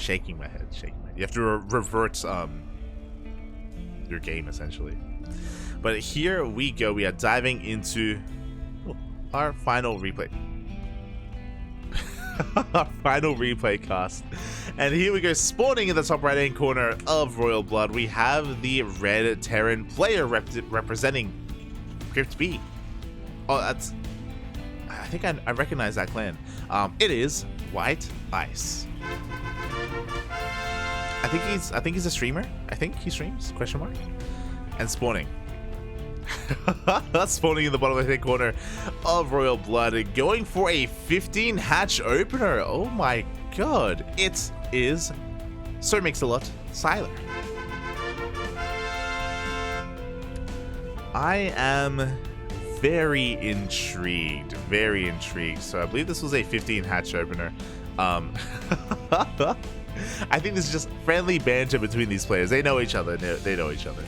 shaking my head. You have to revert your game essentially. But here we go. We are diving into our final replay. Our final replay cast. And here we go, spawning in the top right hand corner of Royal Blood. We have the red Terran player representing Crypt B. Oh, that's... I think I recognize that clan. It is WhiteIce. I think he's a streamer. I think he streams, question mark. And spawning. Spawning in the bottom left-hand corner of Royal Blood, going for a 15 hatch opener. Oh my god. It is Sir Mix-a-Lot Sylor. I am very intrigued. So I believe this was a 15 hatch opener. I think this is just friendly banter between these players. They know each other. They know each other.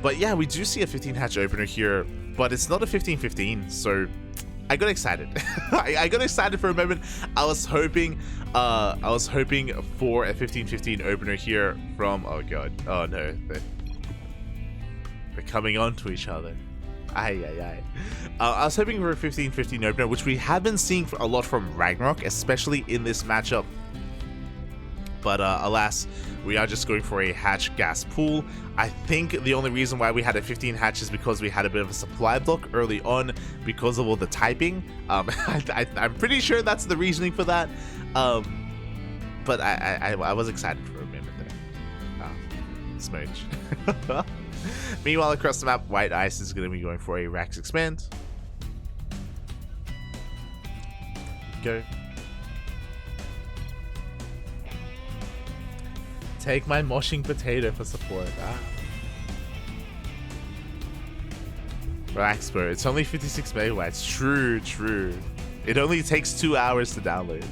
But yeah, we do see a 15 hatch opener here, but it's not a 15-15, so I got excited. I got excited for a moment. I was hoping for a 15-15 opener here from, oh god, oh no, they're coming on to each other. I was hoping for a 15-15 opener, which we have been seeing a lot from Ragnarok, especially in this matchup. But alas, we are just going for a hatch gas pool. I think the only reason why we had a 15 hatch is because we had a bit of a supply block early on because of all the typing. I'm pretty sure that's the reasoning for that. But I was excited for a minute there. Smooch. Meanwhile, across the map, WhiteIce is going to be going for a Rax Expand. Go. Take my moshing potato for support. Relax, bro. It's only 56 megawatts. True. It only takes 2 hours to download.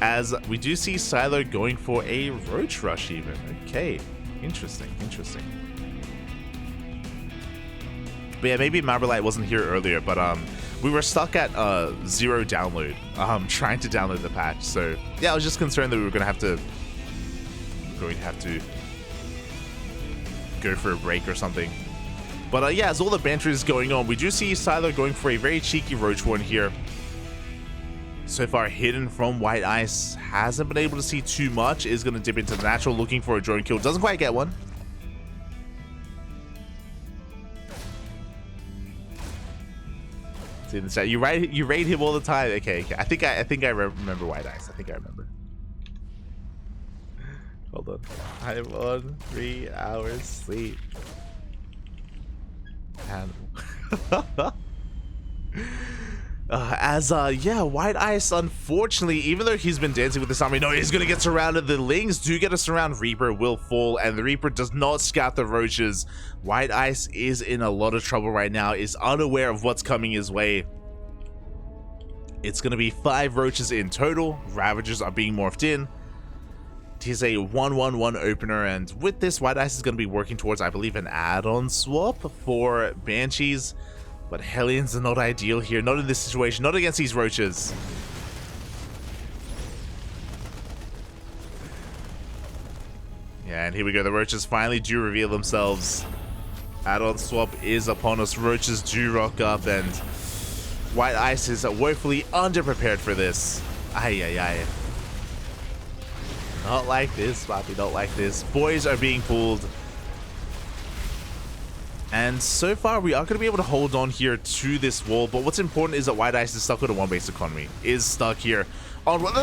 As we do see Sylor going for a Roach Rush even. Okay. Interesting. But yeah, maybe Marblite wasn't here earlier, but we were stuck at 0 download, trying to download the patch. So yeah, I was just concerned that we were going to have to go for a break or something. But yeah, as all the banter is going on, we do see Sylor going for a very cheeky Roach one here. So far hidden from WhiteIce, hasn't been able to see too much, is going to dip into the natural, looking for a drone kill, doesn't quite get one. See in the chat, you raid him all the time. Okay. I think I remember WhiteIce. I think I remember. Hold on. I'm on 3 hours sleep. And yeah, WhiteIce, unfortunately, even though he's been dancing with this army, no, he's gonna get surrounded. The Lings do get a surround. Reaper will fall, and the Reaper does not scout the Roaches. WhiteIce is in a lot of trouble right now, is unaware of what's coming his way. It's gonna be 5 Roaches in total. Ravagers are being morphed in. It is a 1-1-1 opener, and with this, WhiteIce is gonna be working towards, I believe, an add-on swap for Banshees. But Hellions are not ideal here, not in this situation, not against these Roaches. Yeah, and here we go, the Roaches finally do reveal themselves. Add-on swap is upon us, Roaches do rock up, and WhiteIce is woefully underprepared for this. Aye. Not like this, Poppy, not like this. Boys are being pulled. And so far, we are going to be able to hold on here to this wall. But what's important is that WhiteIce is stuck with a 1-base economy. Is stuck here on one,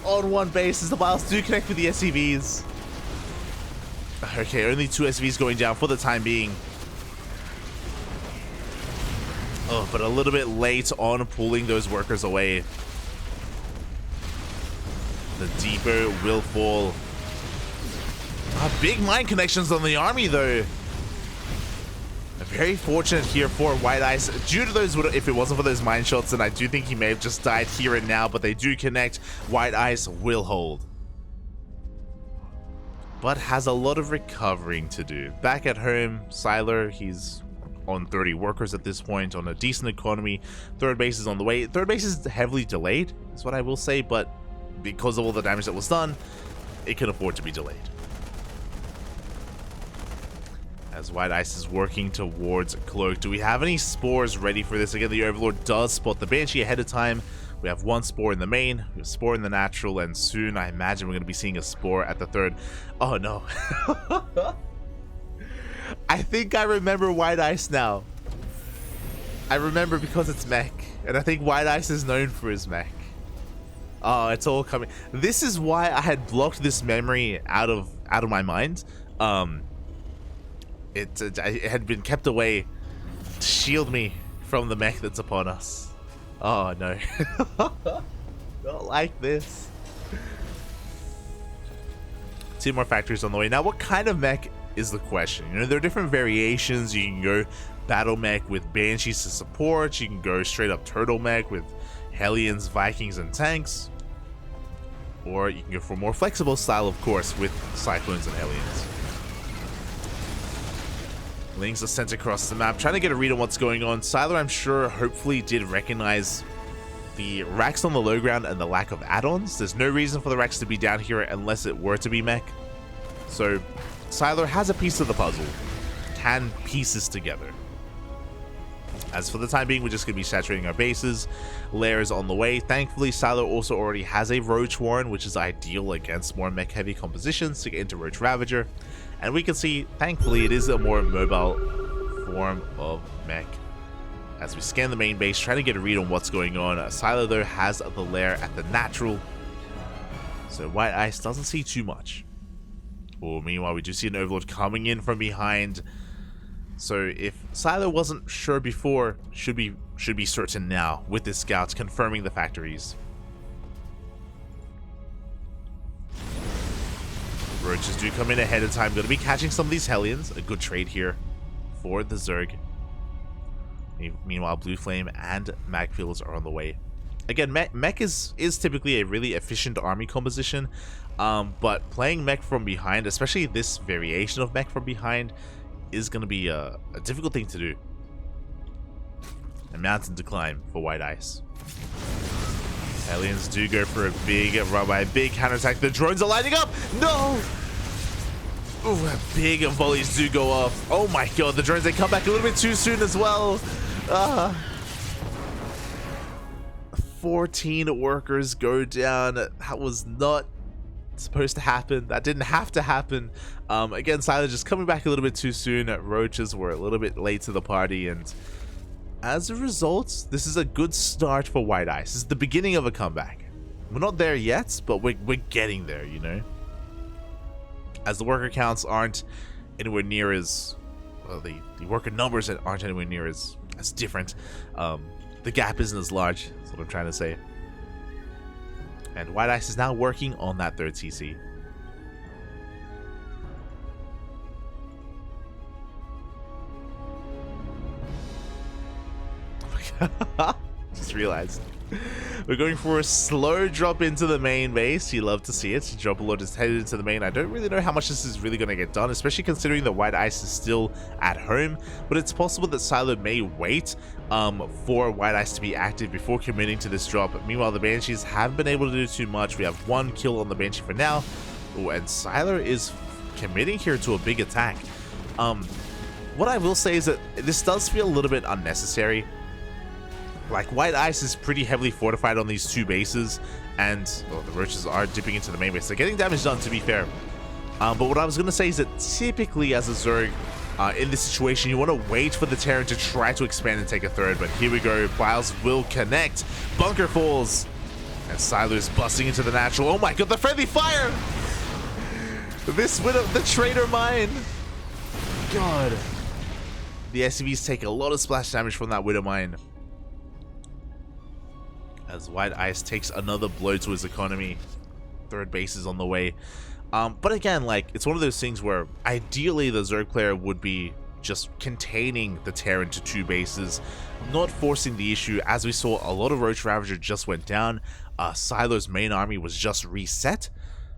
on 1 base as the Biles do connect with the SCVs. Okay, only 2 SCVs going down for the time being. Oh, but a little bit late on pulling those workers away. The depot will fall. Big mine connections on the army, though. Very fortunate here for WhiteIce. Due to those, if it wasn't for those mine shots, then I do think he may have just died here and now, but they do connect. WhiteIce will hold. But has a lot of recovering to do. Back at home, Sylor, he's on 30 workers at this point, on a decent economy. Third base is on the way. Third base is heavily delayed, is what I will say, but because of all the damage that was done, it can afford to be delayed. As WhiteIce is working towards Cloak. Do we have any spores ready for this? Again, the Overlord does spot the Banshee ahead of time. We have one spore in the main, we have a spore in the natural, and soon I imagine we're going to be seeing a spore at the third. Oh no. I think I remember WhiteIce now. I remember because it's mech, and I think WhiteIce is known for his mech. Oh, it's all coming. This is why I had blocked this memory out of my mind. It had been kept away to shield me from the mech that's upon us. Oh no. Not like this. 2 more factories on the way. Now, what kind of mech is the question? You know, there are different variations. You can go battle mech with Banshees to support. You can go straight up turtle mech with Hellions, Vikings, and tanks. Or you can go for a more flexible style, of course, with Cyclones and Hellions. Lings are sent across the map, trying to get a read on what's going on. Sylor, I'm sure, hopefully did recognize the racks on the low ground and the lack of add-ons. There's no reason for the racks to be down here unless it were to be mech. So, Sylor has a piece of the puzzle. Can pieces together. As for the time being, we're just going to be saturating our bases. Lair is on the way. Thankfully, Sylor also already has a Roach Warren, which is ideal against more mech-heavy compositions to get into Roach Ravager. And we can see, thankfully, it is a more mobile form of mech. As we scan the main base, trying to get a read on what's going on. Sylor, though, has the lair at the natural. So WhiteIce doesn't see too much. Oh, meanwhile, we do see an Overlord coming in from behind. So if Sylor wasn't sure before, should be certain now with this scout confirming the factories. Roaches do come in ahead of time. Going to be catching some of these Hellions. A good trade here for the Zerg. Meanwhile, Blue Flame and Magfields are on the way. Again, mech is typically a really efficient army composition, but playing mech from behind, especially this variation of mech from behind, is going to be a difficult thing to do. A mountain to climb for WhiteIce. Hellions do go for a big run by a big counterattack. The drones are lighting up. No! Ooh, big volleys do go off. Oh my god, the drones, they come back a little bit too soon as well. 14 workers go down. That was not supposed to happen. That didn't have to happen. Again, Sylor just coming back a little bit too soon. Roaches were a little bit late to the party, and as a result, this is a good start for WhiteIce. This is the beginning of a comeback. We're not there yet, but we're getting there, you know? As the worker counts aren't anywhere near as... well, the worker numbers aren't anywhere near as different. The gap isn't as large, that's what I'm trying to say. And WhiteIce is now working on that third CC. Just realized. We're going for a slow drop into the main base. You love to see it. Drop a lot is headed into the main. I don't really know how much this is really going to get done, especially considering that WhiteIce is still at home. But it's possible that Sylor may wait for WhiteIce to be active before committing to this drop. Meanwhile, the Banshees haven't been able to do too much. We have one kill on the Banshee for now. Ooh, and Sylor is committing here to a big attack. What I will say is that this does feel a little bit unnecessary. Like, WhiteIce is pretty heavily fortified on these two bases, and the Roaches are dipping into the main base. They're getting damage done, to be fair. But what I was going to say is that typically as a Zerg, in this situation, you want to wait for the Terran to try to expand and take a third. But here we go. Biles will connect. Bunker falls. And Sylor's busting into the natural. Oh my god, the friendly fire! This Widow, the traitor mine. God. The SCVs take a lot of splash damage from that Widow mine. As WhiteIce takes another blow to his economy. Third base is on the way. But again, like, it's one of those things where ideally the Zerg player would be just containing the Terran to two bases, not forcing the issue. As we saw, a lot of Roach Ravager just went down. Sylor's main army was just reset.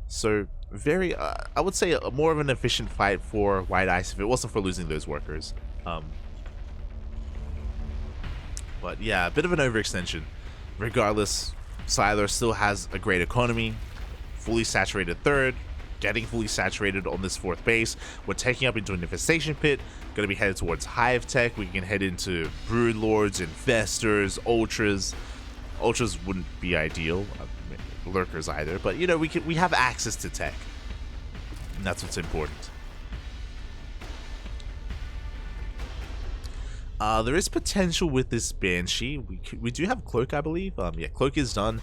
So very, I would say, more of an efficient fight for WhiteIce if it wasn't for losing those workers. But yeah, a bit of an overextension. Regardless, Sylor still has a great economy, fully saturated third, getting fully saturated on this fourth base. We're taking up into an infestation pit, going to be headed towards hive tech. We can head into brood lords, infestors, ultras. Ultras wouldn't be ideal, lurkers either, but you know, we have access to tech, and that's what's important. There is potential with this Banshee. We do have Cloak, I believe. Yeah, Cloak is done.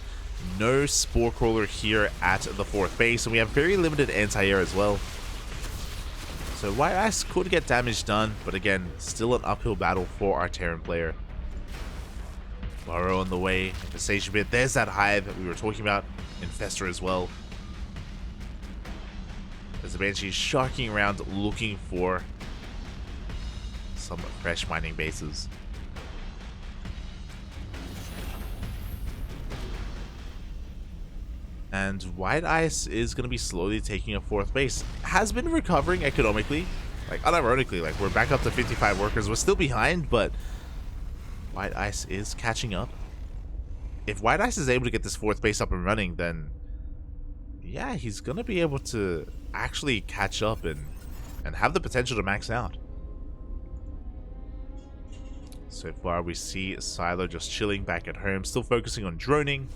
No Spore Crawler here at the fourth base, and we have very limited anti-air as well. So WhiteIce could get damage done, but again, still an uphill battle for our Terran player. Burrow on the way, infestation bit. There's that hive that we were talking about. Infestor as well. As the Banshee is sharking around looking for some fresh mining bases. And WhiteIce is going to be slowly taking a fourth base. Has been recovering economically. Like, unironically, like, we're back up to 55 workers. We're still behind, but WhiteIce is catching up. If WhiteIce is able to get this fourth base up and running, then yeah, he's going to be able to actually catch up and have the potential to max out. So far, we see Sylor just chilling back at home, still focusing on droning,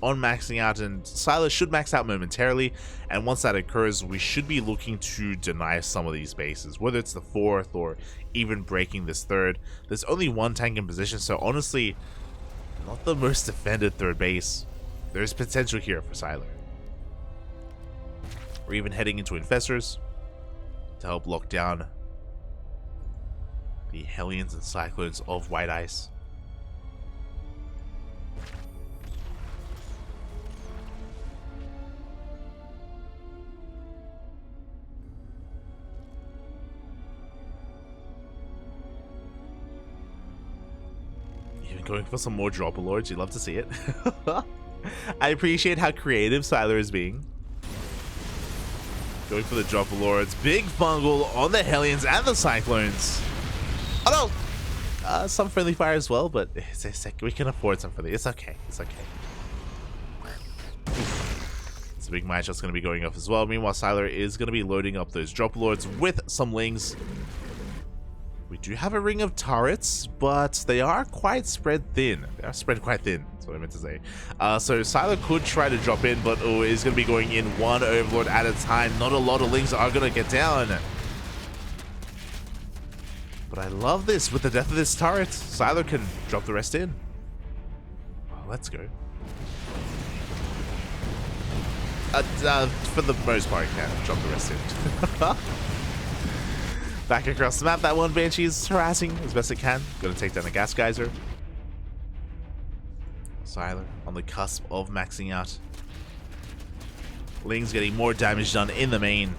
on maxing out, and Sylor should max out momentarily, and once that occurs, we should be looking to deny some of these bases, whether it's the fourth or even breaking this third. There's only one tank in position, so honestly, not the most defended third base. There's potential here for Sylor. We're even heading into infestors to help lock down the Hellions and Cyclones of WhiteIce. Even going for some more Dropper Lords, you'd love to see it. I appreciate how creative Sylor is being. Going for the Dropper Lords. Big fungal on the Hellions and the Cyclones. Oh no! Some friendly fire as well, but it's a sec. We can afford some friendly. It's okay. It's okay. It's a big match that's going to be going off as well. Meanwhile, Sylor is going to be loading up those Dropper Lords with some Lings. We do have a ring of turrets, but they are quite spread thin. They are spread quite thin. That's what I meant to say. So Sylor could try to drop in, but is going to be going in one Overlord at a time. Not a lot of Lings are going to get down. But I love this. With the death of this turret, Sylor can drop the rest in. Well, let's go. For the most part, can drop the rest in. Back across the map, that one Banshee is harassing as best it can. Gonna take down a gas geyser. Sylor on the cusp of maxing out. Ling's getting more damage done in the main.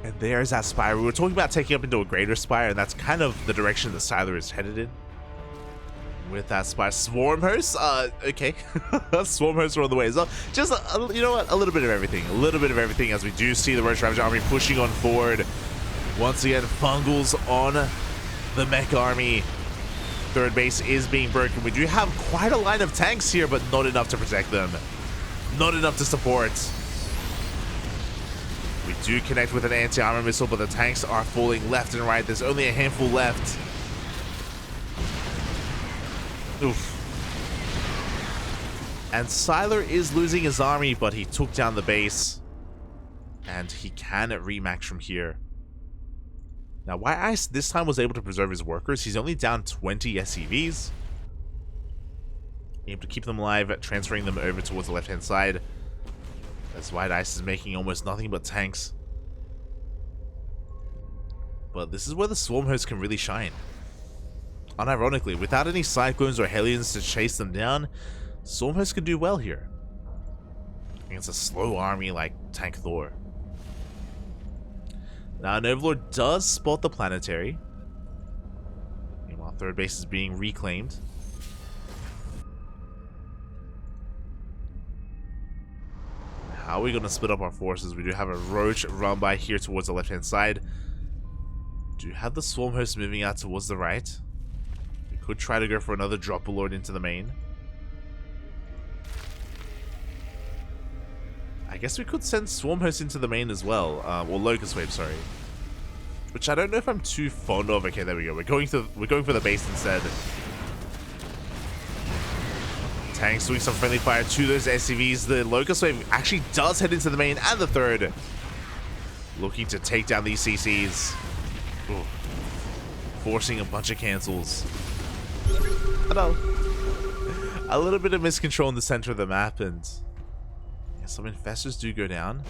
And there's that Spire. We were talking about taking up into a greater Spire, and that's kind of the direction that Sylor is headed in. With that Spire. Swarm Hosts? Okay. Swarm Hosts are on the way as well. Just, you know what? A little bit of everything. A little bit of everything as we do see the Roach Ravager army pushing on forward. Once again, Fungals on the mech army. Third base is being broken. We do have quite a line of tanks here, but not enough to protect them. Not enough to support. We do connect with an anti-armor missile, but the tanks are falling left and right. There's only a handful left. Oof. And Sylor is losing his army, but he took down the base. And he can remax from here. Now, WhiteIce this time was able to preserve his workers. He's only down 20 SCVs. Able to keep them alive, transferring them over towards the left-hand side. As WhiteIce is making almost nothing but tanks. But this is where the Swarm Host can really shine. Unironically, without any Cyclones or Hellions to chase them down, Swarm Host can do well here against a slow army like Tank Thor. Now, an Overlord does spot the Planetary. Meanwhile, third base is being reclaimed. How are we going to split up our forces? We do have a Roach run by here towards the left-hand side. Do have the Swarm Host moving out towards the right. We could try to go for another Dropper Lord into the main. I guess we could send Swarm Host into the main as well. Or Locust Wave, sorry. Which I don't know if I'm too fond of. Okay, there we go. We're going for the base instead. Tanks doing some friendly fire to those SCVs. The Locust Wave actually does head into the main and the third. Looking to take down these CCs. Ooh. Forcing a bunch of cancels. I know. A little bit of miscontrol in the center of the map, and yeah, some infestors do go down.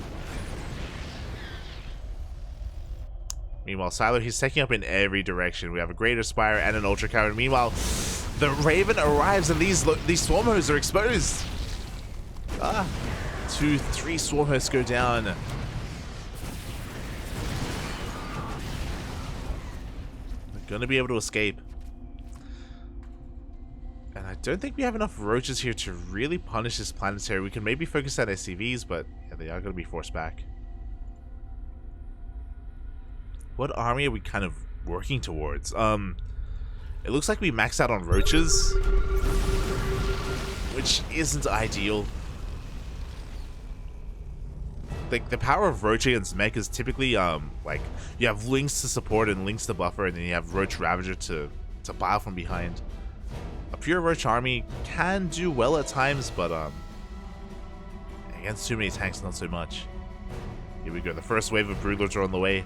Meanwhile, Sylor, he's taking up in every direction. We have a Greater Spire and an Ultra Cannon. Meanwhile, the Raven arrives and these Swarm Hosts are exposed. 2, 3 Swarm Hosts go down. They're gonna be able to escape. And I don't think we have enough Roaches here to really punish this Planetary. We can maybe focus on SCVs, but yeah, they are gonna be forced back. What army are we kind of working towards? It looks like we maxed out on Roaches, which isn't ideal. Like, the power of Roach against Mech is typically, like, you have Lynx to support and Lynx to buffer, and then you have Roach Ravager to pile from behind. A pure Roach army can do well at times, but, against too many tanks, not so much. Here we go, the first wave of Broodlords are on the way.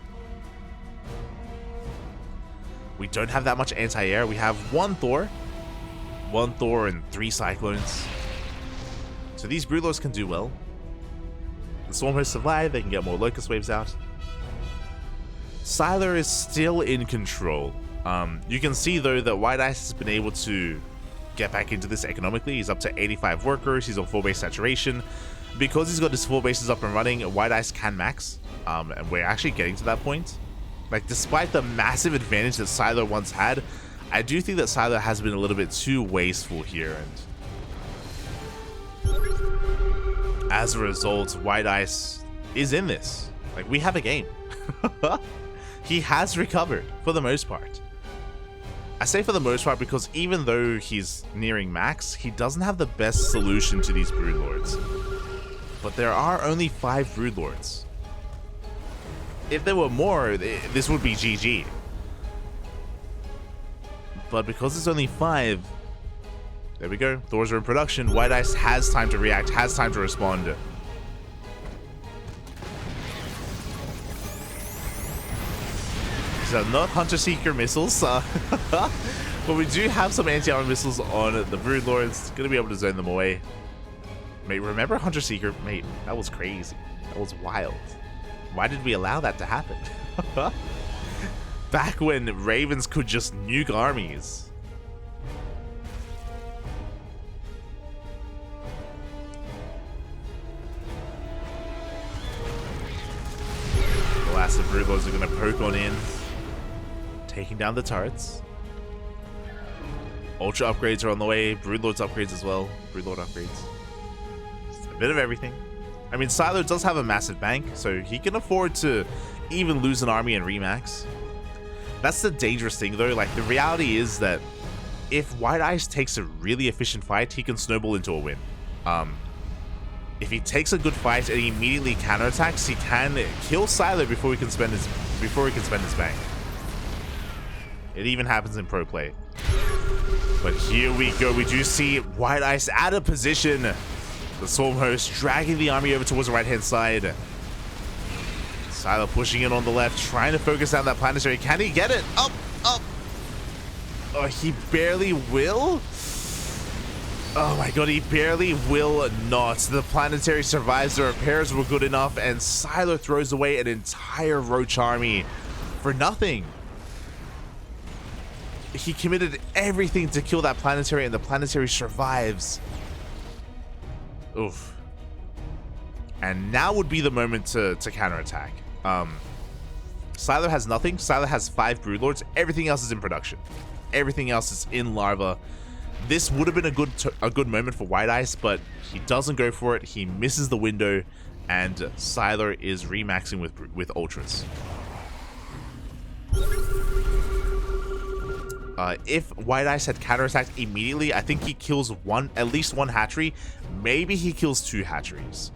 We don't have that much anti-air. We have one Thor and 3 Cyclones. So these Broodlords can do well. The Swarm Hosts survive, they can get more Locust Waves out. Sylor is still in control. You can see though that WhiteIce has been able to get back into this economically. He's up to 85 workers, he's on 4 base saturation. Because he's got his 4 bases up and running, WhiteIce can max. And we're actually getting to that point. Like, despite the massive advantage that Sylor once had, I do think that Sylor has been a little bit too wasteful here, and as a result, WhiteIce is in this. Like, we have a game. He has recovered, for the most part. I say for the most part because even though he's nearing max, he doesn't have the best solution to these Broodlords. But there are only 5 Broodlords. If there were more, this would be GG. But because it's only 5, there we go. Thors are in production. WhiteIce has time to react, has time to respond. These are not Hunter Seeker missiles, but we do have some anti-armor missiles on the Broodlords. Gonna be able to zone them away. Mate, remember Hunter Seeker? Mate, that was crazy. That was wild. Why did we allow that to happen? Back when Ravens could just nuke armies. The last of Broodlords are going to poke on in, taking down the turrets. Ultra upgrades are on the way. Broodlords upgrades as well. Broodlord upgrades. Just a bit of everything. I mean, Sylor does have a massive bank, so he can afford to even lose an army and remax. That's the dangerous thing, though. Like, the reality is that if WhiteIce takes a really efficient fight, he can snowball into a win. If he takes a good fight and he immediately counterattacks, he can kill Sylor before he can spend his bank. It even happens in pro play. But here we go. We do see WhiteIce out of position. The Swarm Host dragging the army over towards the right-hand side. Sylor pushing in on the left, trying to focus down that Planetary. Can he get it? Up, up. Oh, he barely will? Oh my god, he barely will not. The Planetary survives, the repairs were good enough, and Sylor throws away an entire Roach army for nothing. He committed everything to kill that Planetary, and the Planetary survives. Oof. And now would be the moment to counterattack. Sylor has nothing. Sylor has 5 Broodlords. Everything else is in production. Everything else is in larva. This would have been a good moment for WhiteIce, but he doesn't go for it. He misses the window, and Sylor is remaxing with ultras. If WhiteIce had counterattacked immediately, I think he kills at least one hatchery. Maybe he kills 2 hatcheries.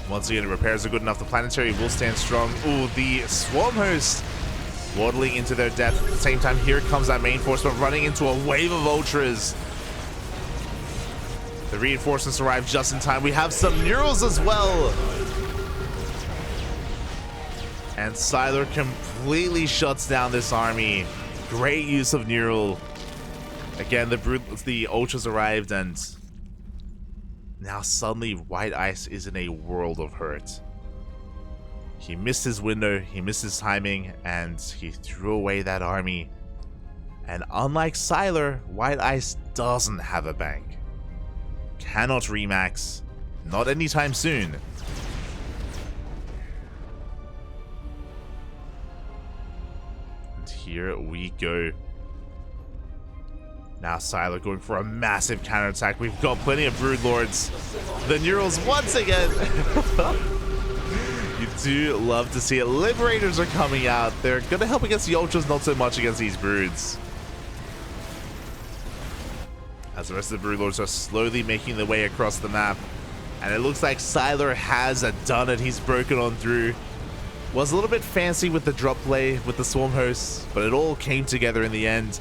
Once again, repairs are good enough. The planetary will stand strong. Ooh, the swarm host waddling into their death. At the same time, here comes that main force, but running into a wave of ultras. The reinforcements arrive just in time. We have some Neurals as well. And Sylor completely shuts down this army. Great use of Neural. Again, the ultras arrived, and now suddenly WhiteIce is in a world of hurt. He missed his window, he missed his timing, and he threw away that army. And unlike Sylor, WhiteIce doesn't have a bank. Cannot remax. Not anytime soon. And here we go. Now Sylor going for a massive counterattack. We've got plenty of Broodlords. The Neurals once again. You do love to see it. Liberators are coming out. They're going to help against the Ultras, not so much against these Broods. As the rest of the Broodlords are slowly making their way across the map. And it looks like Sylor has done it. He's broken on through. Was a little bit fancy with the drop play with the Swarm Hosts, but it all came together in the end.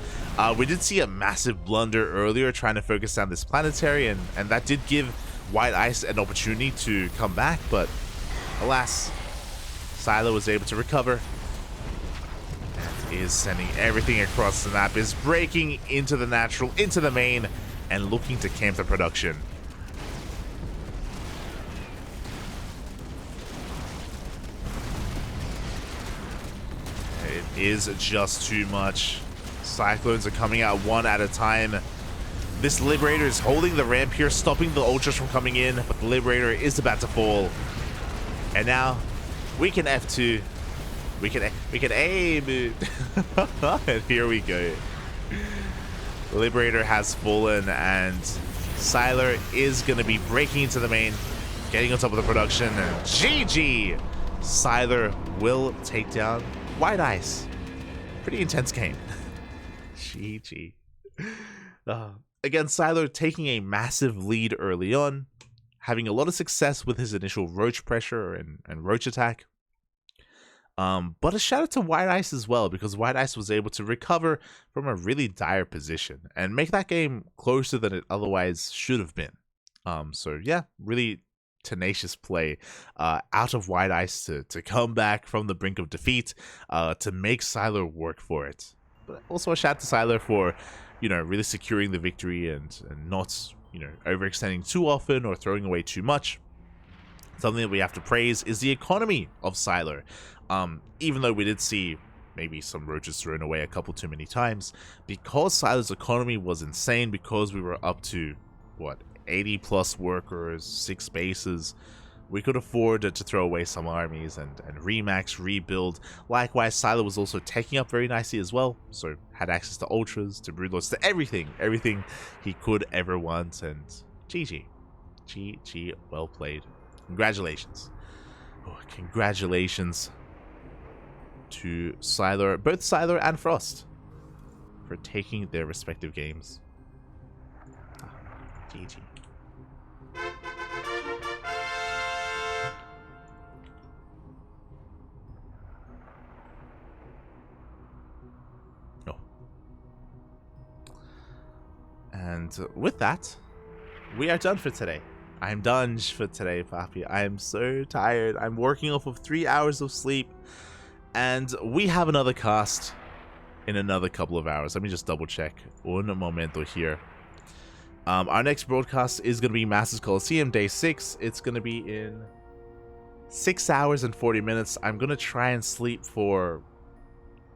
We did see a massive blunder earlier trying to focus down this planetary, and that did give WhiteIce an opportunity to come back, but alas, Sylor was able to recover and is sending everything across the map, is breaking into the natural, into the main, and looking to camp the production. It is just too much. Cyclones are coming out one at a time. This Liberator is holding the ramp here, stopping the Ultras from coming in, but the Liberator is about to fall. And now we can F2. We can aim. And here we go. The Liberator has fallen, and Sylor is going to be breaking into the main, getting on top of the production, and GG! Sylor will take down WhiteIce. Pretty intense game. GG. Again, Sylor taking a massive lead early on, having a lot of success with his initial roach pressure and roach attack. But a shout out to WhiteIce as well, because WhiteIce was able to recover from a really dire position and make that game closer than it otherwise should have been. So yeah, really tenacious play out of WhiteIce to come back from the brink of defeat, to make Sylor work for it. But also a shout out to Sylor for, really securing the victory and not, overextending too often or throwing away too much. Something that we have to praise is the economy of Sylor. Even though we did see maybe some roaches thrown away a couple too many times, because Sylor's economy was insane, because we were up to, 80 plus workers, 6 bases, we could afford to throw away some armies and remax, rebuild. Likewise, Sylor was also taking up very nicely as well, so had access to Ultras, to Broodlords, to everything he could ever want, and GG. GG, well played. Congratulations. Congratulations to Sylor, both Sylor and Frost, for taking their respective games. GG. And with that, we are done for today. I'm done for today, Papi. I am so tired. I'm working off of 3 hours of sleep, and we have another cast in another couple of hours. Let me just double check. Un momento here. Our next broadcast is going to be Masters Coliseum Day 6. It's going to be in 6 hours and 40 minutes. I'm going to try and sleep for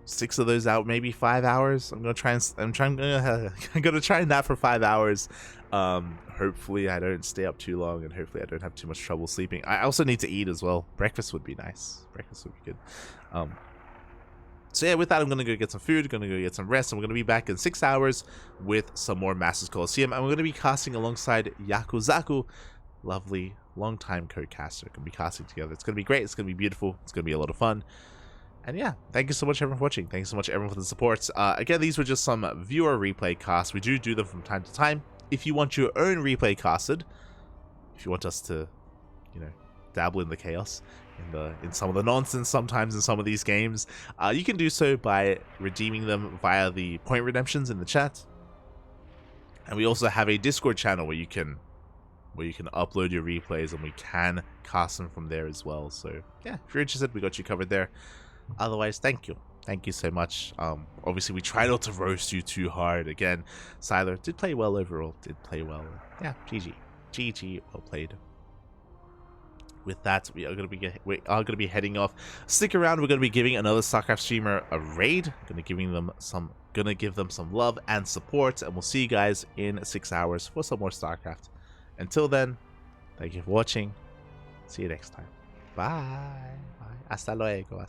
6 of those out, maybe 5 hours. I'm gonna try and nap for 5 hours. Hopefully I don't stay up too long, and hopefully I don't have too much trouble sleeping. I also need to eat as well. Breakfast would be nice. Breakfast would be good. So yeah, with that, I'm gonna go get some food, gonna go get some rest, and we're gonna be back in 6 hours with some more Masters Coliseum, and we're gonna be casting alongside Yakuzaku lovely, long-time co-caster can be casting together. It's going to be great. It's going to be beautiful. It's going to be a lot of fun. And yeah, thank you so much everyone for watching. Thanks so much everyone for the support. Again, these were just some viewer replay casts. We do them from time to time. If you want your own replay casted, if you want us to, you know, dabble in the chaos, in some of the nonsense sometimes in some of these games, you can do so by redeeming them via the point redemptions in the chat. And we also have a Discord channel where you can upload your replays, and we can cast them from there as well. So yeah, if you're interested, we got you covered there. Otherwise, thank you so much. Obviously we try not to roast you too hard. Again, Sylor did play well overall, did play well. Yeah, GG, well played. With that, we are gonna be heading off. Stick around. We're gonna be giving another StarCraft streamer a raid. Gonna give them some love and support, and we'll see you guys in 6 hours for some more StarCraft. Until then, thank you for watching. See you next time. Bye. Hasta luego.